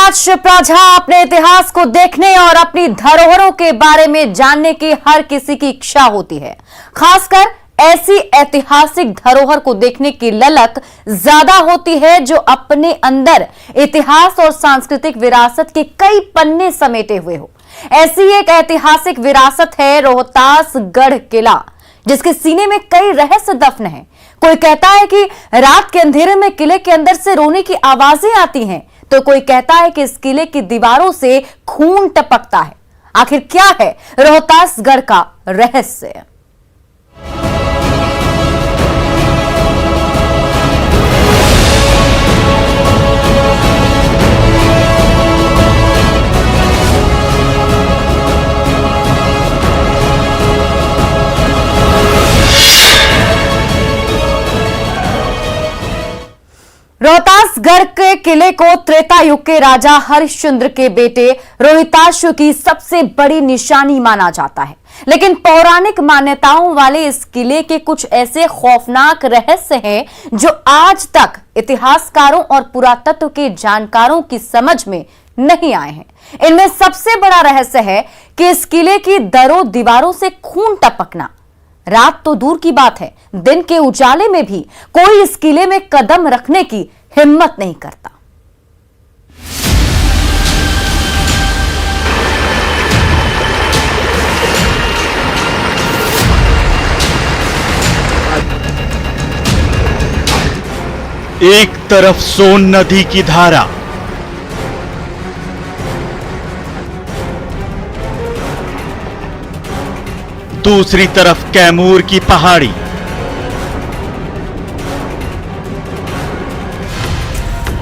आज शिप्रा झा अपने इतिहास को देखने और अपनी धरोहरों के बारे में जानने की हर किसी की इच्छा होती है। खासकर ऐसी ऐतिहासिक धरोहर को देखने की ललक ज्यादा होती है जो अपने अंदर इतिहास और सांस्कृतिक विरासत के कई पन्ने समेटे हुए हो। ऐसी एक ऐतिहासिक विरासत है रोहतासगढ़ किला, जिसके सीने में कई रहस्य दफन हैं। कोई कहता है कि रात के अंधेरे में किले के अंदर से रोने की आवाजें आती हैं, तो कोई कहता है कि इस किले की दीवारों से खून टपकता है। आखिर क्या है रोहतासगढ़ का रहस्य? रोहतासगढ़ के किले को त्रेता युग के राजा हरिश्चंद्र के बेटे रोहिताश्व की सबसे बड़ी निशानी माना जाता है। लेकिन पौराणिक मान्यताओं वाले इस किले के कुछ ऐसे खौफनाक रहस्य हैं जो आज तक इतिहासकारों और पुरातत्व के जानकारों की समझ में नहीं आए हैं। इनमें सबसे बड़ा रहस्य है कि इस किले की दरों दीवारों से खून टपकना। रात तो दूर की बात है, दिन के उजाले में भी कोई इस किले में कदम रखने की हिम्मत नहीं करता। एक तरफ सोन नदी की धारा, दूसरी तरफ कैमूर की पहाड़ी,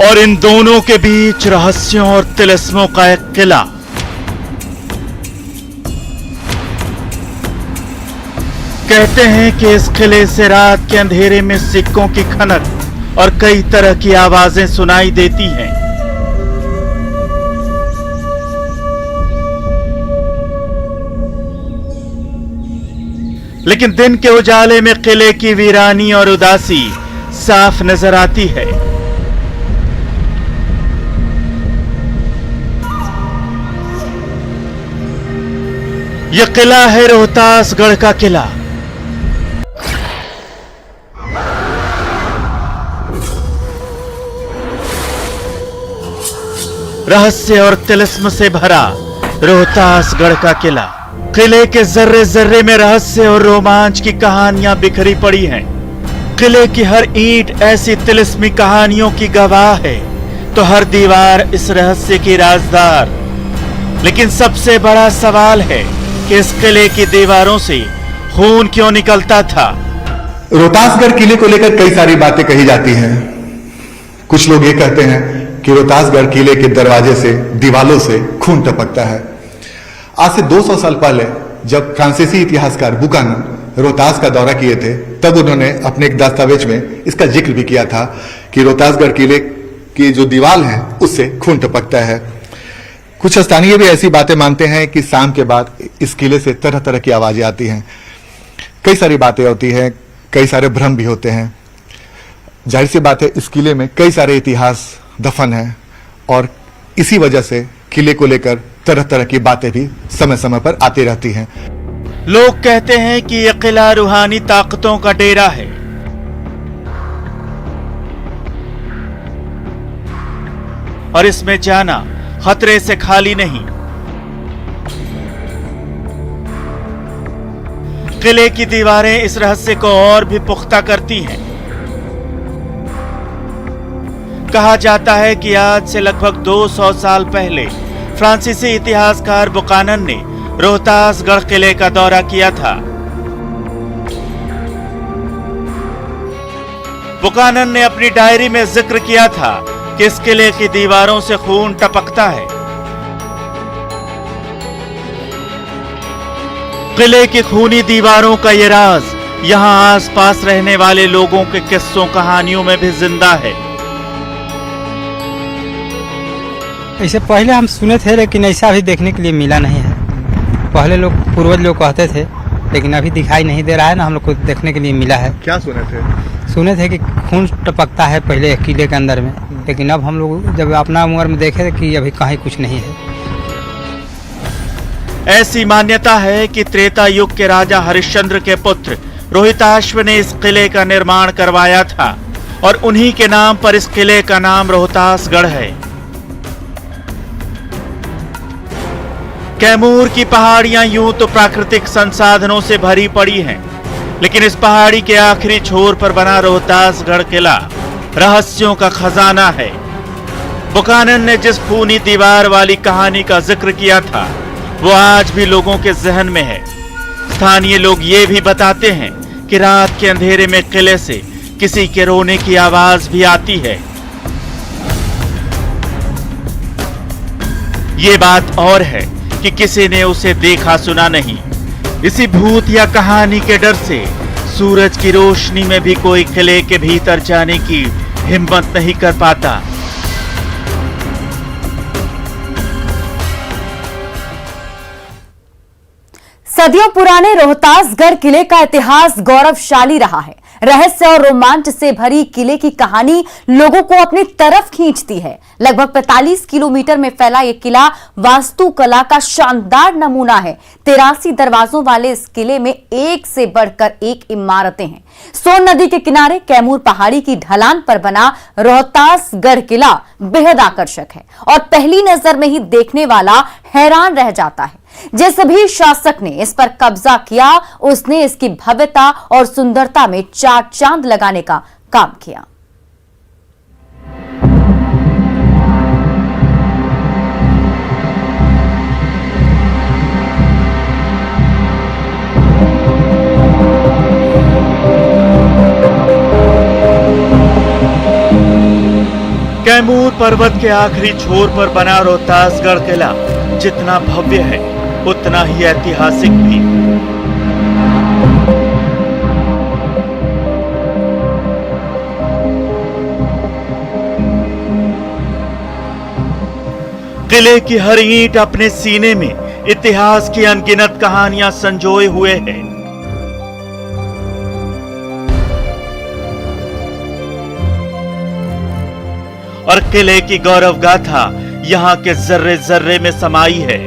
और इन दोनों के बीच रहस्यों और तिलिस्मों का एक किला। कहते हैं कि इस किले से रात के अंधेरे में सिक्कों की खनक और कई तरह की आवाजें सुनाई देती हैं। लेकिन दिन के उजाले में किले की वीरानी और उदासी साफ नजर आती है। यह किला है रोहतासगढ़ का किला। रहस्य और तिलिस्म से भरा रोहतासगढ़ का किला। किले के जर्रे जर्रे में रहस्य और रोमांच की कहानियां बिखरी पड़ी हैं। किले की हर ईंट ऐसी तिलिस्मी कहानियों की गवाह है, तो हर दीवार इस रहस्य की राजदार। लेकिन सबसे बड़ा सवाल है कि इस किले की दीवारों से खून क्यों निकलता था। रोहतासगढ़ किले को लेकर कई सारी बातें कही जाती हैं। कुछ लोग ये कहते हैं कि रोहतासगढ़ किले के दरवाजे से, दीवालों से खून टपकता है। आज से 200 साल पहले जब फ्रांसीसी इतिहासकार बुकानन रोहतास का दौरा किए थे, तब उन्होंने अपने एक दस्तावेज में इसका जिक्र भी किया था कि रोहतासगढ़ किले की जो दीवार है उससे खून टपकता है। कुछ स्थानीय भी ऐसी बातें मानते हैं कि शाम के बाद इस किले से तरह तरह की आवाजें आती हैं। कई सारी बातें होती हैं, कई सारे भ्रम भी होते हैं। जाहिर सी बात है, इस किले में कई सारे इतिहास दफन है और इसी वजह से किले को लेकर तरह तरह की बातें भी समय समय पर आती रहती हैं। लोग कहते हैं कि यह किला रूहानी ताकतों का डेरा है। और इसमें जाना खतरे से खाली नहीं। किले की दीवारें इस रहस्य को और भी पुख्ता करती हैं। कहा जाता है कि आज से लगभग 200 साल पहले फ्रांसीसी इतिहासकार बुकानन ने रोहतासगढ़ किले का दौरा किया था। बुकानन ने अपनी डायरी में जिक्र किया था कि इस किले की दीवारों से खून टपकता है। किले की खूनी दीवारों का ये राज यहां आसपास रहने वाले लोगों के किस्सों कहानियों में भी जिंदा है। ऐसे पहले हम सुने थे, लेकिन ऐसा अभी देखने के लिए मिला नहीं है। पहले लोग, पूर्वज लोग कहते थे, लेकिन अभी दिखाई नहीं दे रहा है ना, हम लोग को देखने के लिए मिला है। क्या सुने थे? सुने थे कि खून टपकता है पहले किले के अंदर में। लेकिन अब हम लोग जब अपना उम्र में देखे कि अभी कहीं कुछ नहीं है। ऐसी मान्यता है कि त्रेता युग के राजा हरिश्चंद्र के पुत्र रोहिताश्व ने इस किले का निर्माण करवाया था और उन्हीं के नाम पर इस किले का नाम रोहतासगढ़ है। कैमूर की पहाड़ियां यूं तो प्राकृतिक संसाधनों से भरी पड़ी हैं, लेकिन इस पहाड़ी के आखिरी छोर पर बना रोहतासगढ़ किला रहस्यों का खजाना है। बुकानन ने जिस खूनी दीवार वाली कहानी का जिक्र किया था वो आज भी लोगों के जहन में है। स्थानीय लोग ये भी बताते हैं कि रात के अंधेरे में किले से किसी के रोने की आवाज भी आती है। ये बात और है कि किसी ने उसे देखा सुना नहीं। इसी भूत या कहानी के डर से सूरज की रोशनी में भी कोई किले के भीतर जाने की हिम्मत नहीं कर पाता। सदियों पुराने रोहतासगढ़ किले का इतिहास गौरवशाली रहा है। रहस्य और रोमांच से भरी किले की कहानी लोगों को अपनी तरफ खींचती है। लगभग 45 किलोमीटर में फैला यह किला वास्तुकला का शानदार नमूना है। 83 दरवाजों वाले इस किले में एक से बढ़कर एक इमारतें हैं। सोन नदी के किनारे कैमूर पहाड़ी की ढलान पर बना रोहतासगढ़ किला बेहद आकर्षक है और पहली नजर में ही देखने वाला हैरान रह जाता है। जिस भी शासक ने इस पर कब्जा किया उसने इसकी भव्यता और सुंदरता में चार चांद लगाने का काम किया। कैमूर पर्वत के आखिरी छोर पर बना रोहतासगढ़ किला जितना भव्य है उतना ही ऐतिहासिक भी। किले की हर ईंट अपने सीने में इतिहास की अनगिनत कहानियां संजोए हुए है। और किले की गौरव गाथा यहां के जर्रे जर्रे में समाई है।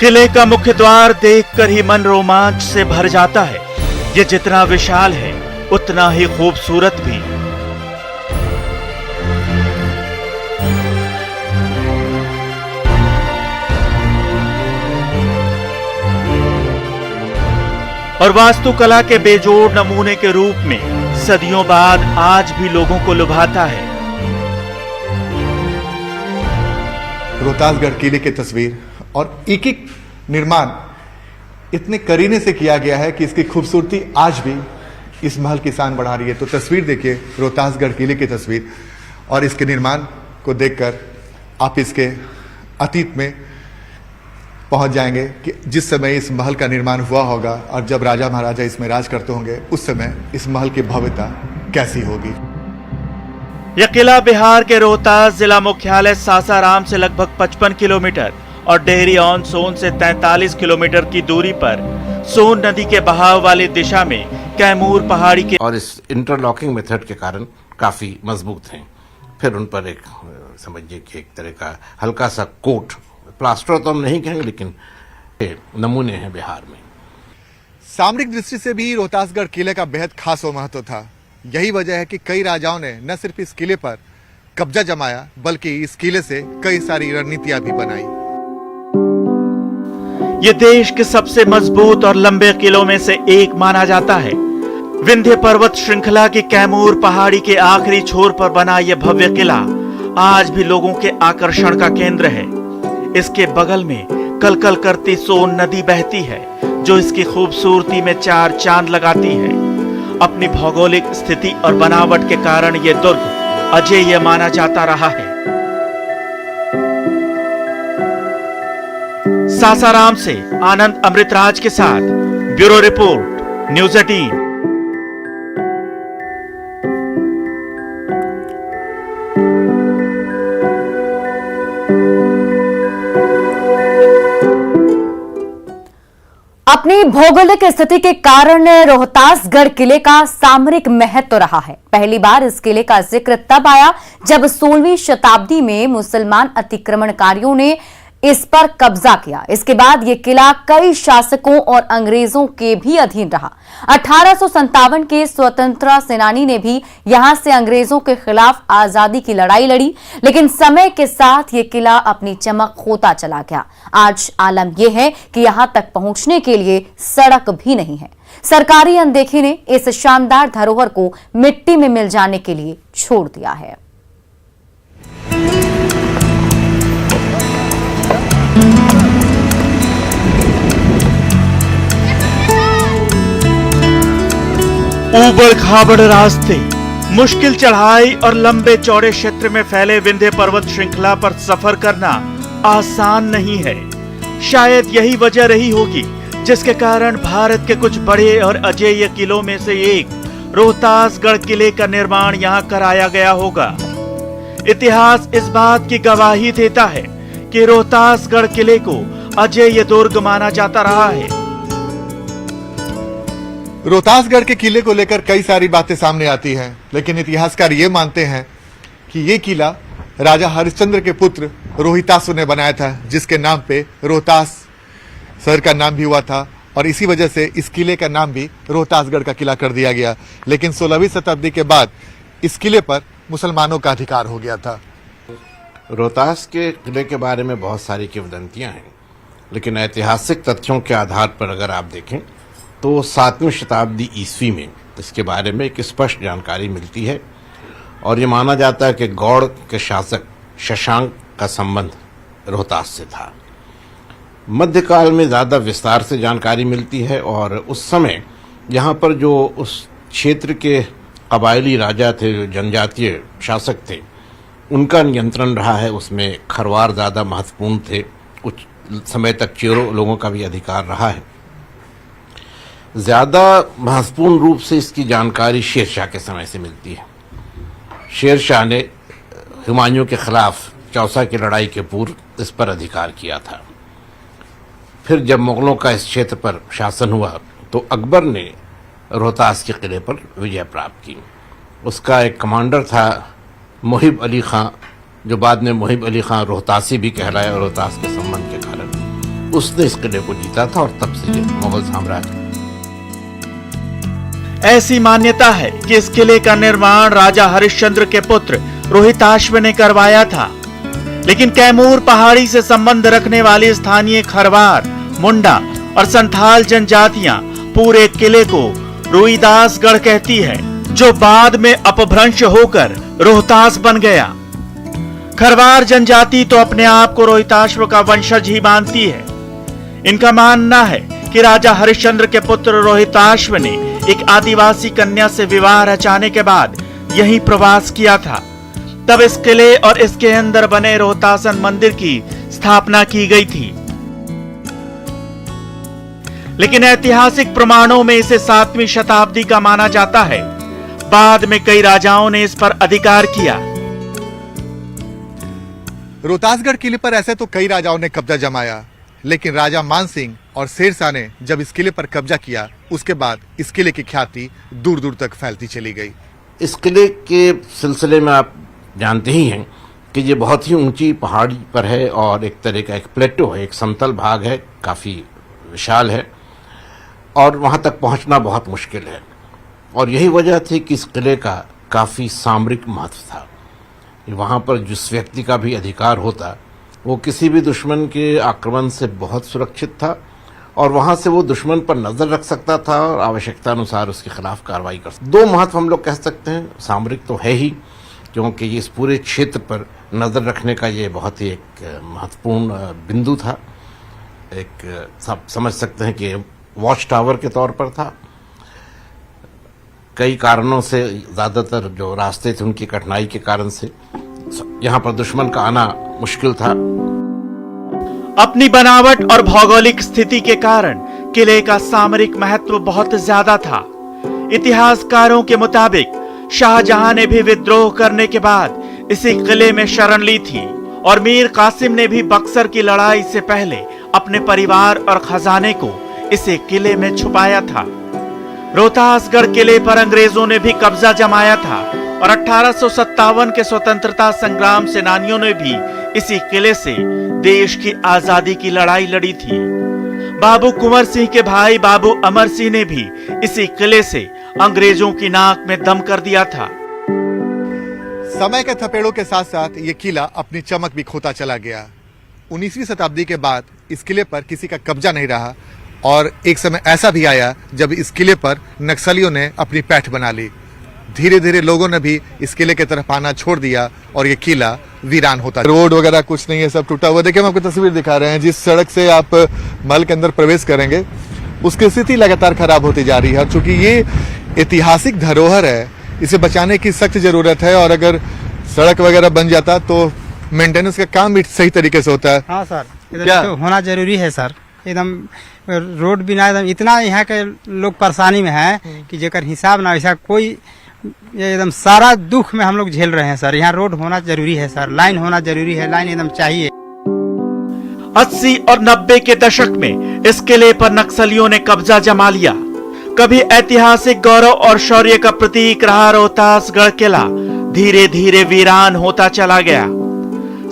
किले का मुख्य द्वार देखकर ही मन रोमांच से भर जाता है। ये जितना विशाल है उतना ही खूबसूरत भी। और वास्तुकला के बेजोड़ नमूने के रूप में सदियों बाद आज भी लोगों को लुभाता है। रोहतासगढ़ किले की तस्वीर और एक एक निर्माण इतने करीने से किया गया है कि इसकी खूबसूरती आज भी इस महल की शान बढ़ा रही है। तो तस्वीर देखिए रोहतासगढ़ किले की तस्वीर और इसके निर्माण को देखकर आप इसके अतीत में पहुंच जाएंगे कि जिस समय इस महल का निर्माण हुआ होगा और जब राजा महाराजा इसमें राज करते होंगे उस समय इस महल की भव्यता कैसी होगी। यह किला बिहार के रोहतास जिला मुख्यालय सासाराम से लगभग 55 किलोमीटर और डेहरी ऑन सोन से 43 किलोमीटर की दूरी पर सोन नदी के बहाव वाली दिशा में कैमूर पहाड़ी के और इस इंटरलॉकिंग मेथड के कारण काफी मजबूत हैं। फिर उन पर एक समझिए कि एक तरह का हल्का सा कोट, प्लास्टर तो हम नहीं कहेंगे लेकिन नमूने हैं बिहार में। सामरिक दृष्टि से भी रोहतासगढ़ किले का बेहद खास और महत्व था। यही वजह है कि कई राजाओं ने न सिर्फ इस किले पर कब्जा जमाया बल्कि इस किले से कई सारी रणनीतियां भी बनाई। ये देश के सबसे मजबूत और लंबे किलों में से एक माना जाता है। विंध्य पर्वत श्रृंखला की कैमूर पहाड़ी के आखिरी छोर पर बना यह भव्य किला आज भी लोगों के आकर्षण का केंद्र है। इसके बगल में कलकल करती सोन नदी बहती है जो इसकी खूबसूरती में चार चांद लगाती है। अपनी भौगोलिक स्थिति और बनावट के कारण यह दुर्ग अजेय माना जाता रहा है। सासाराम से आनंद अमृतराज के साथ ब्यूरो रिपोर्ट न्यूज़ 18। अपनी भौगोलिक स्थिति के कारण रोहतासगढ़ किले का सामरिक महत्व रहा है। पहली बार इस किले का जिक्र तब आया जब 16वीं शताब्दी में मुसलमान अतिक्रमणकारियों ने इस पर कब्जा किया। इसके बाद यह किला कई शासकों और अंग्रेजों के भी अधीन रहा। 1857 के स्वतंत्रता सेनानी ने भी यहां से अंग्रेजों के खिलाफ आजादी की लड़ाई लड़ी, लेकिन समय के साथ यह किला अपनी चमक खोता चला गया। आज आलम यह है कि यहां तक पहुंचने के लिए सड़क भी नहीं है। सरकारी अनदेखी ने इस शानदार धरोहर को मिट्टी में मिल जाने के लिए छोड़ दिया है। ऊबड़ खाबड़ रास्ते, मुश्किल चढ़ाई और लंबे चौड़े क्षेत्र में फैले विंध्य पर्वत श्रृंखला पर सफर करना आसान नहीं है। शायद यही वजह रही होगी जिसके कारण भारत के कुछ बड़े और अजेय किलों में से एक रोहतासगढ़ किले का निर्माण यहां कराया गया होगा। इतिहास इस बात की गवाही देता है कि रोहतासगढ़ किले को अजेय दुर्ग माना जाता रहा है। रोहतासगढ़ के किले को लेकर कई सारी बातें सामने आती हैं, लेकिन इतिहासकार ये मानते हैं कि ये किला राजा हरिश्चंद्र के पुत्र रोहितासु ने बनाया था, जिसके नाम पे रोहतास शहर का नाम भी हुआ था और इसी वजह से इस किले का नाम भी रोहतासगढ़ का किला कर दिया गया। लेकिन 16वीं शताब्दी के बाद इस किले पर मुसलमानों का अधिकार हो गया था। रोहतास के किले के बारे में बहुत सारी किंवदंतियां हैं, लेकिन ऐतिहासिक तथ्यों के आधार पर अगर आप देखें तो 7वीं शताब्दी ईस्वी में इसके बारे में एक स्पष्ट जानकारी मिलती है और ये माना जाता है कि गौड़ के शासक शशांक का संबंध रोहतास से था। मध्यकाल में ज़्यादा विस्तार से जानकारी मिलती है और उस समय यहाँ पर जो उस क्षेत्र के कबायली राजा थे, जो जनजातीय शासक थे, उनका नियंत्रण रहा है। उसमें खरवार ज़्यादा महत्वपूर्ण थे। कुछ समय तक चेरो लोगों का भी अधिकार रहा है। ज़्यादा महत्वपूर्ण रूप से इसकी जानकारी शेरशाह के समय से मिलती है। शेरशाह ने हुमायूं के खिलाफ चौसा की लड़ाई के पूर्व इस पर अधिकार किया था। फिर जब मुगलों का इस क्षेत्र पर शासन हुआ तो अकबर ने रोहतास के किले पर विजय प्राप्त की। उसका एक कमांडर था मुहिब अली खां, जो बाद में मुहिब अली खां रोहतासी भी कहलाया। रोहतास के संबंध के कारण उसने इस किले को जीता था और तब से मुगल साम्राज्य। ऐसी मान्यता है कि इस किले का निर्माण राजा हरिश्चंद्र के पुत्र रोहिताश्व ने करवाया था, लेकिन कैमूर पहाड़ी से संबंध रखने वाली स्थानीय खरवार, मुंडा और संथाल जनजातियां पूरे किले को रोहिदासगढ़ कहती है, जो बाद में अपभ्रंश होकर रोहतास बन गया। खरवार जनजाति तो अपने आप को रोहिताश्व का वंशज ही मानती है। इनका मानना है कि राजा हरिश्चंद्र के पुत्र रोहिताश्व ने एक आदिवासी कन्या से विवाह रचाने के बाद यहीं प्रवास किया था। तब इस किले और इसके अंदर बने रोहतासन मंदिर की स्थापना की गई थी। लेकिन ऐतिहासिक प्रमाणों में इसे 7वीं शताब्दी का माना जाता है। बाद में कई राजाओं ने इस पर अधिकार किया। रोहतासगढ़ किले पर ऐसे तो कई राजाओं ने कब्जा जमाया, लेकिन राजा मानसिंह और शेरशाह ने जब इस किले पर कब्जा किया, उसके बाद इस किले की ख्याति दूर दूर तक फैलती चली गई। इस किले के सिलसिले में आप जानते ही हैं कि ये बहुत ही ऊंची पहाड़ी पर है और एक तरह का एक प्लेटो है, एक समतल भाग है, काफ़ी विशाल है और वहाँ तक पहुँचना बहुत मुश्किल है। और यही वजह थी कि इस किले का काफ़ी सामरिक महत्व था। वहाँ पर जिस व्यक्ति का भी अधिकार होता, वो किसी भी दुश्मन के आक्रमण से बहुत सुरक्षित था और वहाँ से वो दुश्मन पर नज़र रख सकता था और आवश्यकता अनुसार उसके खिलाफ कार्रवाई कर सकता। 2 महत्व हम लोग कह सकते हैं। सामरिक तो है ही, क्योंकि ये इस पूरे क्षेत्र पर नज़र रखने का ये बहुत ही एक महत्वपूर्ण बिंदु था। एक सब समझ सकते हैं कि वॉच टावर के तौर पर था। कई कारणों से, ज़्यादातर जो रास्ते थे उनकी कठिनाई के कारण से यहाँ पर दुश्मन का आना मुश्किल था। अपनी बनावट और भौगोलिक स्थिति के कारण किले का सामरिक महत्व बहुत ज्यादा था। इतिहासकारों के मुताबिक शाहजहां ने भी विद्रोह करने के बाद इसी किले में शरण ली थी और मीर कासिम ने भी बक्सर की लड़ाई से पहले अपने परिवार और खजाने को इसे किले में छुपाया था। रोहतासगढ़ किले पर अंग्रेजों ने भी कब्जा जमाया था और 1857 के स्वतंत्रता संग्राम सेनानियों ने भी इसी किले से देश की आजादी की लड़ाई लड़ी थी। बाबू कुंवर सिंह के भाई बाबू अमर सिंह ने भी इसी किले से अंग्रेजों की नाक में दम कर दिया था। समय के थपेड़ों के साथ साथ ये किला अपनी चमक भी खोता चला गया। 19वीं शताब्दी के बाद इस किले पर किसी का कब्जा नहीं रहा और एक समय ऐसा भी आया जब इस किले पर नक्सलियों ने अपनी पैठ बना ली। धीरे धीरे लोगों ने भी इस किले की तरफ आना छोड़ दिया और ये किला वीरान होता। रोड वगैरह कुछ नहीं है, सब टूटा हुआ। देखिए हम आपको तस्वीर दिखा रहे हैं, जिस सड़क से आप महल के अंदर प्रवेश करेंगे उसकी स्थिति लगातार खराब होती जा रही है। और चूंकि ये ऐतिहासिक धरोहर है, इसे बचाने की सख्त जरूरत है और अगर सड़क वगैरह बन जाता तो मेंटेनेंस का काम भी सही तरीके से होता है। हाँ सर, क्या? तो होना जरूरी है सर। एकदम रोड बिना एकदम इतना यहाँ के लोग परेशानी में है कि जेकर हिसाब ना वैसा कोई, एकदम सारा दुख में हम लोग झेल रहे हैं सर। यहाँ रोड होना जरूरी है सर, लाइन होना जरूरी है, लाइन एकदम चाहिए। 80 और 90 के दशक में इस किले पर नक्सलियों ने कब्जा जमा लिया। कभी ऐतिहासिक गौरव और शौर्य का प्रतीक रहा रोहतासगढ़ किला धीरे धीरे वीरान होता चला गया।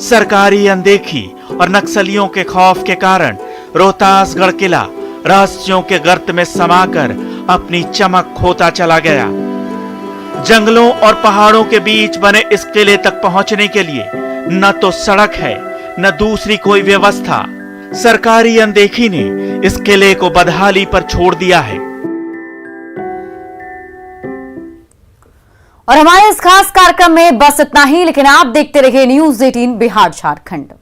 सरकारी अनदेखी और नक्सलियों के खौफ के कारण रोहतासगढ़ किला रहस्यों के गर्त में समाकर अपनी चमक खोता चला गया। जंगलों और पहाड़ों के बीच बने इस किले तक पहुंचने के लिए न तो सड़क है न दूसरी कोई व्यवस्था। सरकारी अनदेखी ने इस किले को बदहाली पर छोड़ दिया है। और हमारे इस खास कार्यक्रम में बस इतना ही, लेकिन आप देखते रहिए न्यूज़ 18 बिहार झारखंड।